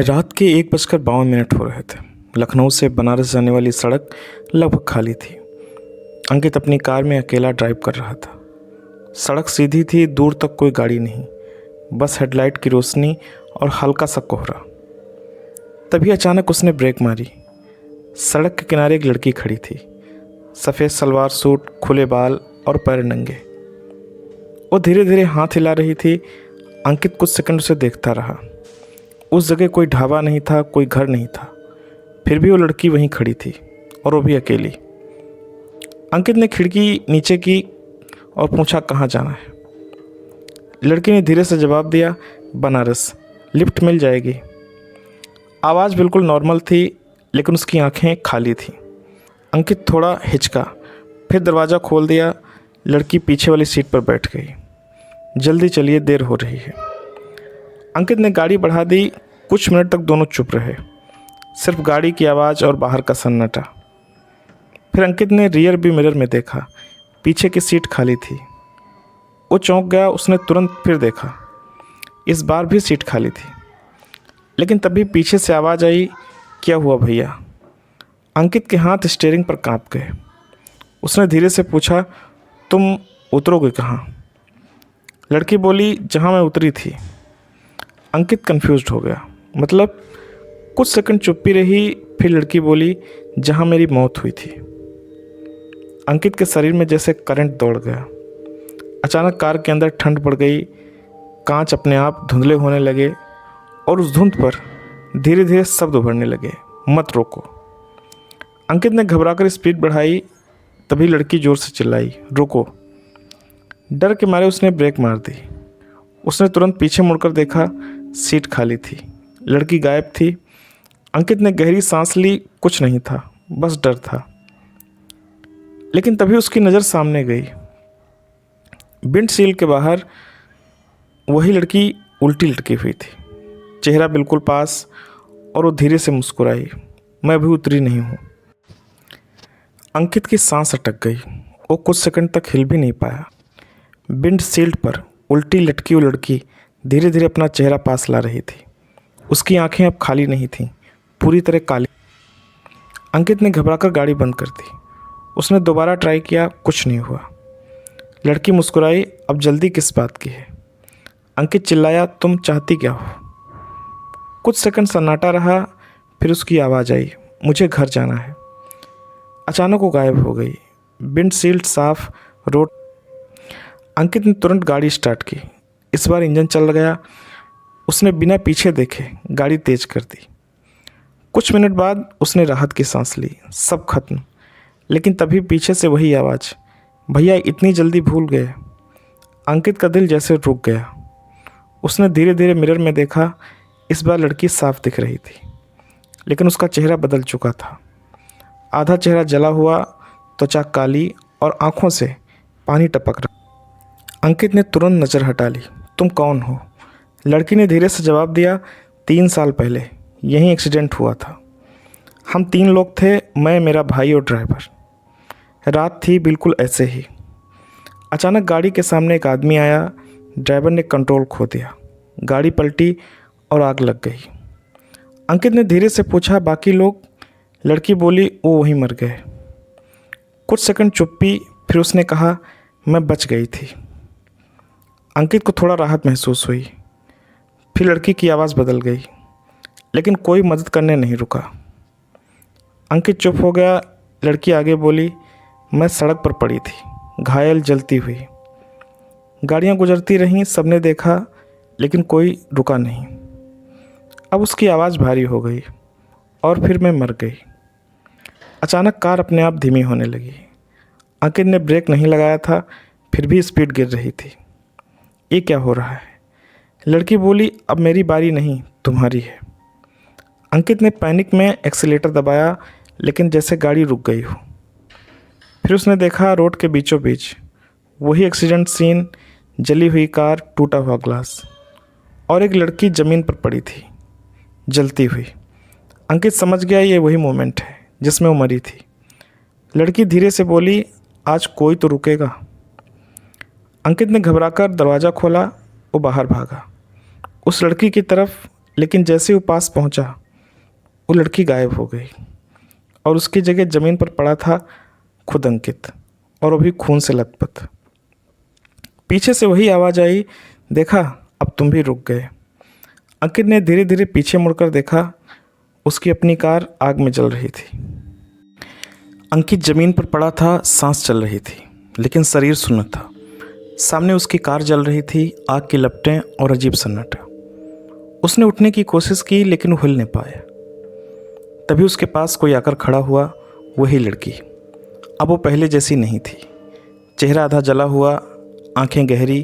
रात के 1:52 हो रहे थे। लखनऊ से बनारस जाने वाली सड़क लगभग खाली थी। अंकित अपनी कार में अकेला ड्राइव कर रहा था। सड़क सीधी थी, दूर तक कोई गाड़ी नहीं, बस हेडलाइट की रोशनी और हल्का सा कोहरा। तभी अचानक उसने ब्रेक मारी। सड़क के किनारे एक लड़की खड़ी थी, सफ़ेद सलवार सूट, खुले बाल और पैर नंगे। वो धीरे धीरे हाथ हिला रही थी। अंकित कुछ सेकंड उसे देखता रहा। उस जगह कोई ढाबा नहीं था, कोई घर नहीं था, फिर भी वो लड़की वहीं खड़ी थी, और वो भी अकेली। अंकित ने खिड़की नीचे की और पूछा, कहाँ जाना है? लड़की ने धीरे से जवाब दिया, बनारस, लिफ्ट मिल जाएगी। आवाज़ बिल्कुल नॉर्मल थी, लेकिन उसकी आंखें खाली थीं। अंकित थोड़ा हिचका, फिर दरवाज़ा खोल दिया। लड़की पीछे वाली सीट पर बैठ गई। जल्दी चलिए, देर हो रही है। अंकित ने गाड़ी बढ़ा दी। कुछ मिनट तक दोनों चुप रहे, सिर्फ गाड़ी की आवाज़ और बाहर का सन्नाटा। फिर अंकित ने रियर व्यू मिरर में देखा, पीछे की सीट खाली थी। वो चौंक गया। उसने तुरंत फिर देखा, इस बार भी सीट खाली थी। लेकिन तभी पीछे से आवाज़ आई, क्या हुआ भैया? अंकित के हाथ स्टीयरिंग पर कांप गए। उसने धीरे से पूछा, तुम उतरोगे कहाँ? लड़की बोली, जहाँ मैं उतरी थी। अंकित कंफ्यूज्ड हो गया। मतलब? कुछ सेकंड चुप्पी रही, फिर लड़की बोली, जहाँ मेरी मौत हुई थी। अंकित के शरीर में जैसे करंट दौड़ गया। अचानक कार के अंदर ठंड बढ़ गई, कांच अपने आप धुंधले होने लगे और उस धुंध पर धीरे धीरे शब्द उभरने लगे, मत रोको। अंकित ने घबराकर स्पीड बढ़ाई। तभी लड़की जोर से चिल्लाई, रुको। डर के मारे उसने ब्रेक मार दी। उसने तुरंत पीछे मुड़कर देखा, सीट खाली थी, लड़की गायब थी। अंकित ने गहरी सांस ली। कुछ नहीं था, बस डर था। लेकिन तभी उसकी नज़र सामने गई। विंडशील्ड के बाहर वही लड़की उल्टी लटकी हुई थी, चेहरा बिल्कुल पास, और वो धीरे से मुस्कुराई, मैं अभी उतरी नहीं हूँ। अंकित की सांस अटक गई। वो कुछ सेकंड तक हिल भी नहीं पाया। विंडशील्ड पर उल्टी लटकी हुई लड़की धीरे धीरे अपना चेहरा पास ला रही थी। उसकी आंखें अब खाली नहीं थीं, पूरी तरह काली। अंकित ने घबराकर गाड़ी बंद कर दी। उसने दोबारा ट्राई किया, कुछ नहीं हुआ। लड़की मुस्कुराई, अब जल्दी किस बात की है? अंकित चिल्लाया, तुम चाहती क्या हो? कुछ सेकंड सन्नाटा रहा, फिर उसकी आवाज़ आई, मुझे घर जाना है। अचानक वो गायब हो गई। विंडशील्ड साफ, रोड। अंकित ने तुरंत गाड़ी स्टार्ट की। इस बार इंजन चल गया। उसने बिना पीछे देखे गाड़ी तेज कर दी। कुछ मिनट बाद उसने राहत की सांस ली, सब खत्म। लेकिन तभी पीछे से वही आवाज़, भैया इतनी जल्दी भूल गए? अंकित का दिल जैसे रुक गया। उसने धीरे धीरे मिरर में देखा। इस बार लड़की साफ दिख रही थी, लेकिन उसका चेहरा बदल चुका था। आधा चेहरा जला हुआ, त्वचा काली और आँखों से पानी टपक रहा। अंकित ने तुरंत नज़र हटा ली। तुम कौन हो? लड़की ने धीरे से जवाब दिया, 3 साल पहले यहीं एक्सीडेंट हुआ था। हम 3 लोग थे, मैं, मेरा भाई और ड्राइवर। रात थी बिल्कुल ऐसे ही। अचानक गाड़ी के सामने एक आदमी आया। ड्राइवर ने कंट्रोल खो दिया, गाड़ी पलटी और आग लग गई। अंकित ने धीरे से पूछा, बाकी लोग? लड़की बोली, वो वहीं मर गए। कुछ सेकंड चुप्पी, फिर उसने कहा, मैं बच गई थी। अंकित को थोड़ा राहत महसूस हुई। फिर लड़की की आवाज़ बदल गई, लेकिन कोई मदद करने नहीं रुका। अंकित चुप हो गया। लड़की आगे बोली, मैं सड़क पर पड़ी थी, घायल, जलती हुई। गाड़ियाँ गुजरती रहीं, सबने देखा, लेकिन कोई रुका नहीं। अब उसकी आवाज़ भारी हो गई, और फिर मैं मर गई। अचानक कार अपने आप धीमी होने लगी। अंकित ने ब्रेक नहीं लगाया था, फिर भी स्पीड गिर रही थी। ये क्या हो रहा है? लड़की बोली, अब मेरी बारी नहीं, तुम्हारी है। अंकित ने पैनिक में एक्सीलेटर दबाया, लेकिन जैसे गाड़ी रुक गई हो। फिर उसने देखा, रोड के बीचों बीच वही एक्सीडेंट सीन, जली हुई कार, टूटा हुआ ग्लास, और एक लड़की ज़मीन पर पड़ी थी, जलती हुई। अंकित समझ गया, ये वही मोमेंट है जिसमें वो मरी थी। लड़की धीरे से बोली, आज कोई तो रुकेगा। अंकित ने घबराकर दरवाज़ा खोला। वो बाहर भागा, उस लड़की की तरफ लेकिन जैसे वो पास पहुंचा, वो लड़की गायब हो गई और उसकी जगह ज़मीन पर पड़ा था खुद अंकित, और वो भी खून से लथपथ। पीछे से वही आवाज़ आई, देखा अब तुम भी रुक गए। अंकित ने धीरे धीरे पीछे मुड़कर देखा, उसकी अपनी कार आग में जल रही थी। अंकित ज़मीन पर पड़ा था, सांस चल रही थी लेकिन शरीर सुन्न था। सामने उसकी कार जल रही थी, आग की लपटें और अजीब सन्नाटा। उसने उठने की कोशिश की लेकिन वो हिल नहीं पाया। तभी उसके पास कोई आकर खड़ा हुआ, वही लड़की। अब वो पहले जैसी नहीं थी। चेहरा आधा जला हुआ, आंखें गहरी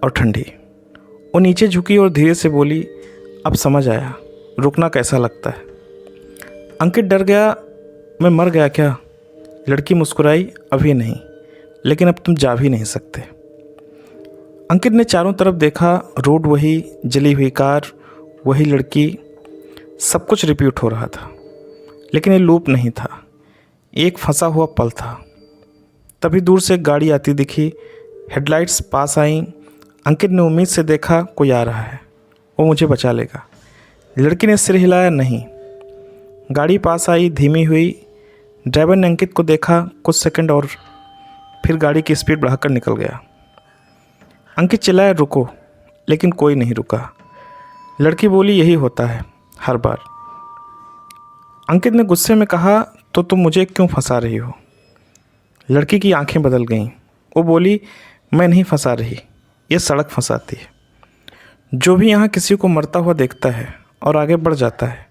और ठंडी। वो नीचे झुकी और धीरे से बोली, अब समझ आया रुकना कैसा लगता है। अंकित डर गया, मैं मर गया क्या? लड़की मुस्कुराई, अभी नहीं, लेकिन अब तुम जा भी नहीं सकते। अंकित ने चारों तरफ देखा, रोड वही, जली हुई कार, वही लड़की, सब कुछ रिपीट हो रहा था। लेकिन ये लूप नहीं था, एक फंसा हुआ पल था। तभी दूर से एक गाड़ी आती दिखी, हेडलाइट्स पास आईं। अंकित ने उम्मीद से देखा कोई आ रहा है, वो मुझे बचा लेगा। लड़की ने सिर हिलाया, नहीं। गाड़ी पास आई, धीमी हुई। ड्राइवर ने अंकित को देखा कुछ सेकंड और फिर गाड़ी की स्पीड बढ़ाकर निकल गया। अंकित चिल्लाया, रुको, लेकिन कोई नहीं रुका। लड़की बोली, यही होता है हर बार। अंकित ने गुस्से में कहा, तो तुम मुझे क्यों फंसा रही हो? लड़की की आंखें बदल गईं। वो बोली, मैं नहीं फंसा रही, ये सड़क फंसाती है। जो भी यहाँ किसी को मरता हुआ देखता है और आगे बढ़ जाता है,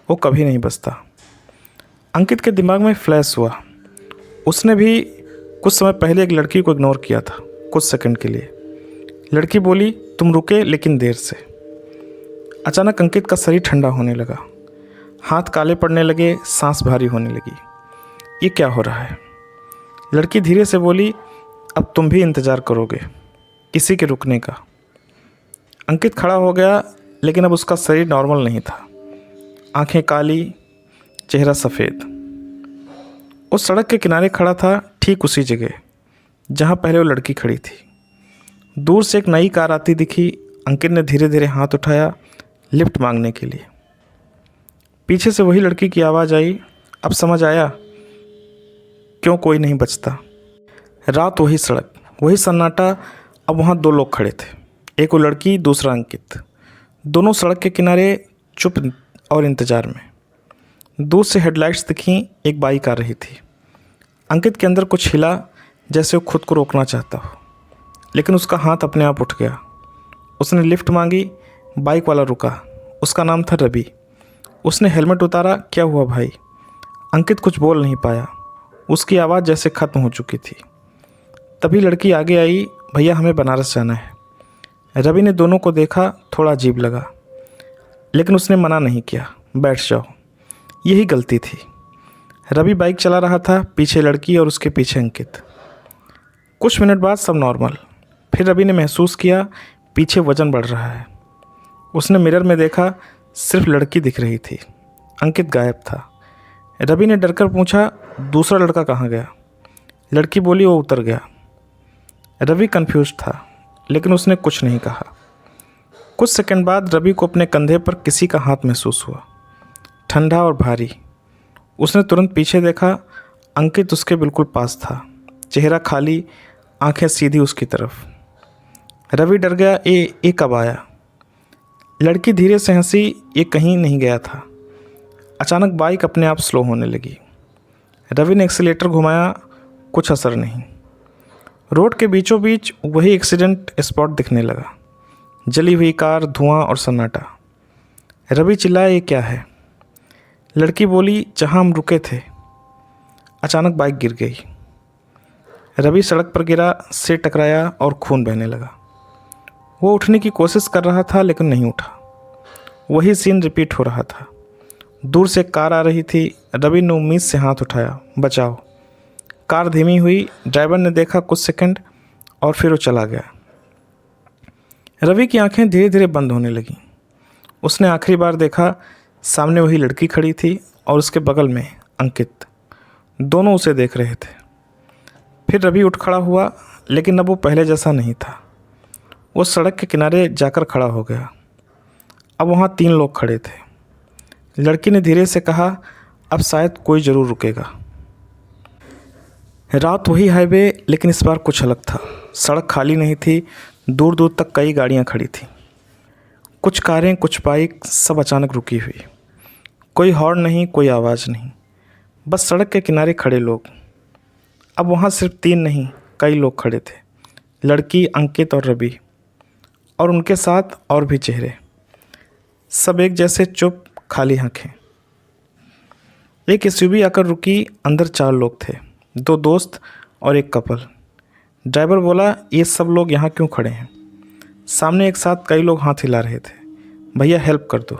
वो कभी नहीं बचता। अंकित के दिमाग में फ्लैश हुआ, उसने भी कुछ समय पहले एक लड़की को इग्नोर किया था, कुछ सेकंड के लिए। लड़की बोली, तुम रुके लेकिन देर से। अचानक अंकित का शरीर ठंडा होने लगा, हाथ काले पड़ने लगे, सांस भारी होने लगी। ये क्या हो रहा है? लड़की धीरे से बोली, अब तुम भी इंतज़ार करोगे किसी के रुकने का। अंकित खड़ा हो गया, लेकिन अब उसका शरीर नॉर्मल नहीं था। आंखें काली, चेहरा सफ़ेद। उस सड़क के किनारे खड़ा था, ठीक उसी जगह जहाँ पहले वो लड़की खड़ी थी। दूर से एक नई कार आती दिखी। अंकित ने धीरे धीरे हाथ उठाया लिफ्ट मांगने के लिए। पीछे से वही लड़की की आवाज़ आई, अब समझ आया क्यों कोई नहीं बचता। रात, वही सड़क, वही सन्नाटा। अब वहाँ दो लोग खड़े थे, एक वो लड़की, दूसरा अंकित। दोनों सड़क के किनारे चुप और इंतज़ार में। दूर से हेडलाइट्स दिखीं, एक बाइक आ रही थी। अंकित के अंदर कुछ हिला, जैसे वो खुद को रोकना चाहता हो, लेकिन उसका हाथ अपने आप उठ गया। उसने लिफ्ट मांगी, बाइक वाला रुका। उसका नाम था रवि। उसने हेलमेट उतारा, क्या हुआ भाई? अंकित कुछ बोल नहीं पाया, उसकी आवाज़ जैसे ख़त्म हो चुकी थी। तभी लड़की आगे आई, भैया हमें बनारस जाना है। रवि ने दोनों को देखा, थोड़ा अजीब लगा, लेकिन उसने मना नहीं किया, बैठ जाओ। यही गलती थी। रवि बाइक चला रहा था, पीछे लड़की और उसके पीछे अंकित। कुछ मिनट बाद सब नॉर्मल। फिर रवि ने महसूस किया पीछे वजन बढ़ रहा है। उसने मिरर में देखा, सिर्फ लड़की दिख रही थी, अंकित गायब था। रवि ने डरकर पूछा, दूसरा लड़का कहाँ गया? लड़की बोली, वो उतर गया। रवि कंफ्यूज था, लेकिन उसने कुछ नहीं कहा। कुछ सेकंड बाद रवि को अपने कंधे पर किसी का हाथ महसूस हुआ, ठंडा और भारी। उसने तुरंत पीछे देखा, अंकित उसके बिल्कुल पास था, चेहरा खाली, आंखें सीधी उसकी तरफ। रवि डर गया, ये कब आया? लड़की धीरे से हंसी, ये कहीं नहीं गया था। अचानक बाइक अपने आप स्लो होने लगी। रवि ने एक्सीलेटर घुमाया, कुछ असर नहीं। रोड के बीचों बीच वही एक्सीडेंट स्पॉट दिखने लगा, जली हुई कार, धुआं और सन्नाटा। रवि चिल्लाया, ये क्या है? लड़की बोली, जहाँ हम रुके थे। अचानक बाइक गिर गई। रवि सड़क पर गिरा, सिर टकराया और खून बहने लगा। वो उठने की कोशिश कर रहा था लेकिन नहीं उठा। वही सीन रिपीट हो रहा था। दूर से कार आ रही थी। रवि ने उम्मीद से हाथ उठाया, बचाओ। कार धीमी हुई। ड्राइवर ने देखा कुछ सेकंड और फिर वो चला गया। रवि की आंखें धीरे धीरे बंद होने लगीं। उसने आखिरी बार देखा, सामने वही लड़की खड़ी थी और उसके बगल में अंकित। दोनों उसे देख रहे थे। फिर रवि उठ खड़ा हुआ, लेकिन अब वो पहले जैसा नहीं था। वो सड़क के किनारे जाकर खड़ा हो गया। अब वहाँ 3 लोग खड़े थे। लड़की ने धीरे से कहा, अब शायद कोई ज़रूर रुकेगा। रात वही हाईवे, लेकिन इस बार कुछ अलग था। सड़क खाली नहीं थी, दूर दूर तक कई गाड़ियाँ खड़ी थीं। कुछ कारें, कुछ बाइक, सब अचानक रुकी हुई। कोई हॉर्न नहीं, कोई आवाज़ नहीं, बस सड़क के किनारे खड़े लोग। अब वहाँ सिर्फ 3 नहीं, कई लोग खड़े थे। लड़की, अंकित और रवि, और उनके साथ और भी चेहरे, सब एक जैसे चुप, खाली आंखें। एक एसयूवी आकर रुकी। अंदर 4 लोग थे, 2 दोस्त और एक कपल। ड्राइवर बोला, ये सब लोग यहाँ क्यों खड़े हैं? सामने एक साथ कई लोग हाथ हिला रहे थे। भैया हेल्प कर दो।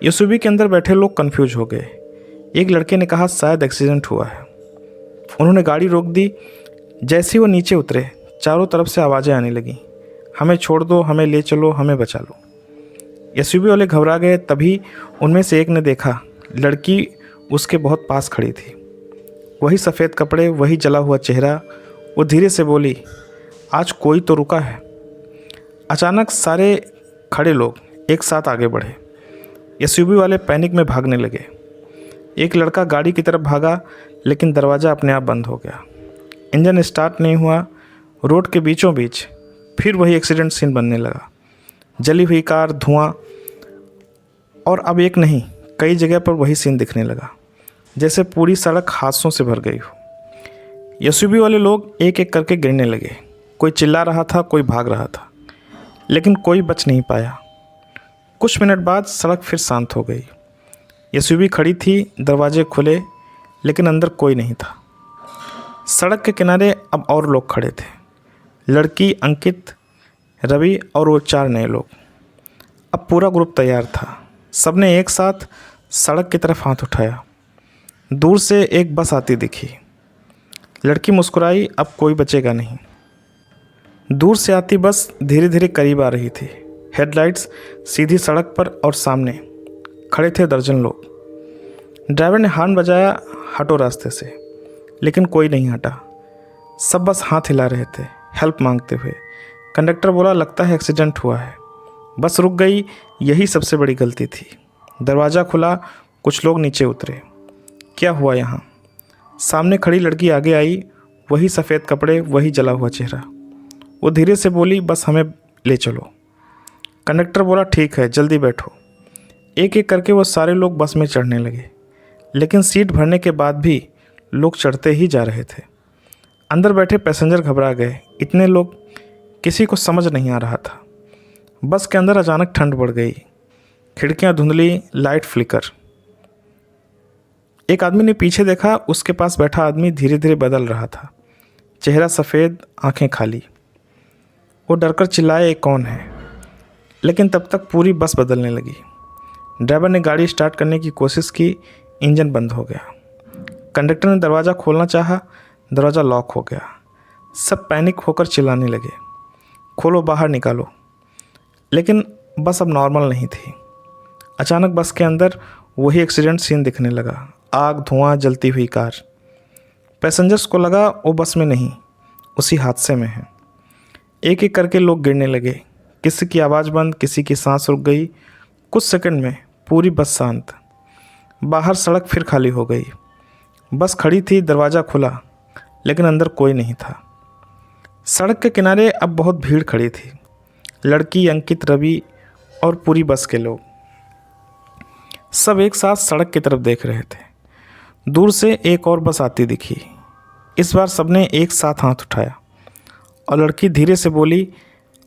एसयूवी के अंदर बैठे लोग कंफ्यूज हो गए। एक लड़के ने कहा, शायद एक्सीडेंट हुआ है। उन्होंने गाड़ी रोक दी। जैसे ही वो नीचे उतरे, चारों तरफ से आवाज़ें आने लगीं, हमें छोड़ दो, हमें ले चलो, हमें बचा लो। एसयूवी वाले घबरा गए। तभी उनमें से एक ने देखा, लड़की उसके बहुत पास खड़ी थी। वही सफ़ेद कपड़े, वही जला हुआ चेहरा। वो धीरे से बोली, आज कोई तो रुका है। अचानक सारे खड़े लोग एक साथ आगे बढ़े। एसयूवी वाले पैनिक में भागने लगे। एक लड़का गाड़ी की तरफ भागा, लेकिन दरवाज़ा अपने आप बंद हो गया। इंजन स्टार्ट नहीं हुआ। रोड के बीचों बीच फिर वही एक्सीडेंट सीन बनने लगा। जली हुई कार, धुआं, और अब एक नहीं, कई जगह पर वही सीन दिखने लगा, जैसे पूरी सड़क हादसों से भर गई हो। एसयूवी वाले लोग एक एक करके गिरने लगे। कोई चिल्ला रहा था, कोई भाग रहा था, लेकिन कोई बच नहीं पाया। कुछ मिनट बाद सड़क फिर शांत हो गई। एसयूवी खड़ी थी, दरवाजे खुले, लेकिन अंदर कोई नहीं था। सड़क के किनारे अब और लोग खड़े थे। लड़की, अंकित, रवि और वो 4 नए लोग। अब पूरा ग्रुप तैयार था। सबने एक साथ सड़क की तरफ हाथ उठाया। दूर से एक बस आती दिखी। लड़की मुस्कुराई, अब कोई बचेगा नहीं। दूर से आती बस धीरे धीरे करीब आ रही थी। हेडलाइट्स सीधी सड़क पर, और सामने खड़े थे दर्जन लोग। ड्राइवर ने हॉर्न बजाया, हटो रास्ते से, लेकिन कोई नहीं हटा। सब बस हाथ हिला रहे थे, हेल्प मांगते हुए। कंडक्टर बोला, लगता है एक्सीडेंट हुआ है। बस रुक गई। यही सबसे बड़ी गलती थी। दरवाज़ा खुला, कुछ लोग नीचे उतरे। क्या हुआ यहाँ? सामने खड़ी लड़की आगे आई, वही सफ़ेद कपड़े, वही जला हुआ चेहरा। वो धीरे से बोली, बस हमें ले चलो। कंडक्टर बोला, ठीक है, जल्दी बैठो। एक एक करके वो सारे लोग बस में चढ़ने लगे, लेकिन सीट भरने के बाद भी लोग चढ़ते ही जा रहे थे। अंदर बैठे पैसेंजर घबरा गए। इतने लोग, किसी को समझ नहीं आ रहा था। बस के अंदर अचानक ठंड बढ़ गई। खिड़कियां धुंधली, लाइट फ्लिकर। एक आदमी ने पीछे देखा। उसके पास बैठा आदमी धीरे धीरे बदल रहा था। चेहरा सफ़ेद, आंखें खाली। वो डरकर चिल्लाए, ये कौन है? लेकिन तब तक पूरी बस बदलने लगी। ड्राइवर ने गाड़ी स्टार्ट करने की कोशिश की, इंजन बंद हो गया। कंडक्टर ने दरवाज़ा खोलना चाहा, दरवाज़ा लॉक हो गया। सब पैनिक होकर चिल्लाने लगे, खोलो, बाहर निकालो। लेकिन बस अब नॉर्मल नहीं थी। अचानक बस के अंदर वही एक्सीडेंट सीन दिखने लगा। आग, धुआं, जलती हुई कार। पैसेंजर्स को लगा वो बस में नहीं, उसी हादसे में है। एक एक करके लोग गिरने लगे। किसी की आवाज़ बंद, किसी की सांस रुक गई। कुछ सेकंड में पूरी बस शांत। बाहर सड़क फिर खाली हो गई। बस खड़ी थी, दरवाज़ा खुला, लेकिन अंदर कोई नहीं था। सड़क के किनारे अब बहुत भीड़ खड़ी थी। लड़की, अंकित, रवि और पूरी बस के लोग, सब एक साथ सड़क की तरफ देख रहे थे। दूर से एक और बस आती दिखी। इस बार सबने एक साथ हाथ उठाया, और लड़की धीरे से बोली,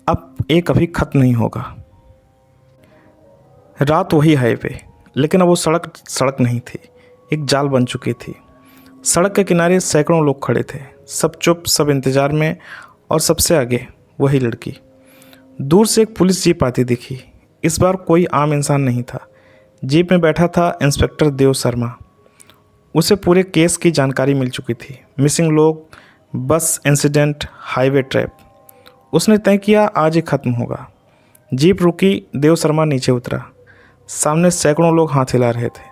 अब एक कभी ख़त्म नहीं होगा। रात वही हाईवे, लेकिन अब वो सड़क नहीं थी, एक जाल बन चुकी थी। सड़क के किनारे सैकड़ों लोग खड़े थे, सब चुप, सब इंतज़ार में, और सबसे आगे वही लड़की। दूर से एक पुलिस जीप आती दिखी। इस बार कोई आम इंसान नहीं था। जीप में बैठा था इंस्पेक्टर देव शर्मा। उसे पूरे केस की जानकारी मिल चुकी थी, मिसिंग लोग, बस इंसिडेंट, हाईवे ट्रैप। उसने तय किया आज ही ख़त्म होगा। जीप रुकी, देव शर्मा नीचे उतरा। सामने सैकड़ों लोग हाथ हिला रहे थे,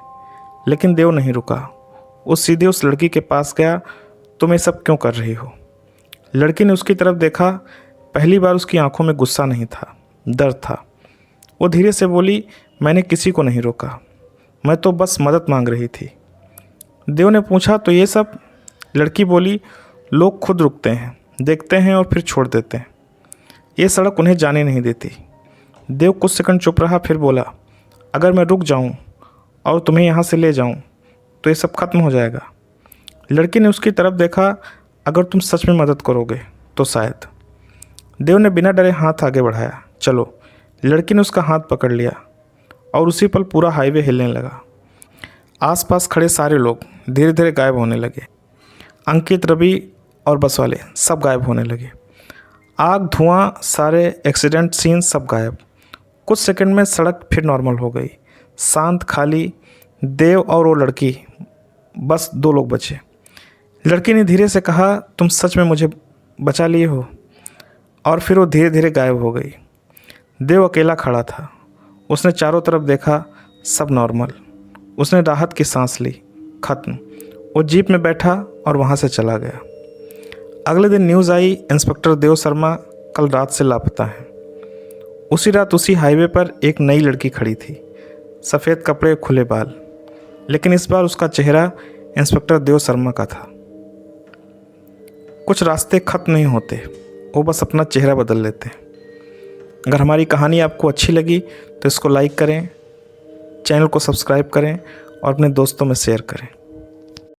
लेकिन देव नहीं रुका। वो सीधे उस लड़की के पास गया। तुम ये सब क्यों कर रही हो? लड़की ने उसकी तरफ देखा। पहली बार उसकी आंखों में गुस्सा नहीं था, डर था। वो धीरे से बोली, मैंने किसी को नहीं रोका, मैं तो बस मदद मांग रही थी। देव ने पूछा, तो ये सब? लड़की बोली, लोग खुद रुकते हैं, देखते हैं और फिर छोड़ देते हैं। ये सड़क उन्हें जाने नहीं देती। देव कुछ सेकंड चुप रहा, फिर बोला, अगर मैं रुक जाऊं और तुम्हें यहाँ से ले जाऊं तो ये सब खत्म हो जाएगा। लड़की ने उसकी तरफ देखा, अगर तुम सच में मदद करोगे तो शायद। देव ने बिना डरे हाथ आगे बढ़ाया, चलो। लड़की ने उसका हाथ पकड़ लिया और उसी पल पूरा हाईवे हिलने लगा। आसपास खड़े सारे लोग धीरे धीरे गायब होने लगे। अंकित, रवि और बस वाले सब गायब होने लगे। आग, धुआं, सारे एक्सीडेंट सीन सब गायब। कुछ सेकंड में सड़क फिर नॉर्मल हो गई, शांत, खाली। देव और वो लड़की, बस 2 लोग बचे। लड़की ने धीरे से कहा, तुम सच में मुझे बचा लिए हो? और फिर वो धीरे धीरे गायब हो गई। देव अकेला खड़ा था। उसने चारों तरफ देखा, सब नॉर्मल। उसने राहत की सांस ली, खत्म। वो जीप में बैठा और वहाँ से चला गया। अगले दिन न्यूज़ आई, इंस्पेक्टर देव शर्मा कल रात से लापता है। उसी रात उसी हाईवे पर एक नई लड़की खड़ी थी, सफ़ेद कपड़े, खुले बाल। लेकिन इस बार उसका चेहरा इंस्पेक्टर देव शर्मा का था। कुछ रास्ते खत्म नहीं होते, वो बस अपना चेहरा बदल लेते। अगर हमारी कहानी आपको अच्छी लगी तो इसको लाइक करें, चैनल को सब्सक्राइब करें और अपने दोस्तों में शेयर करें।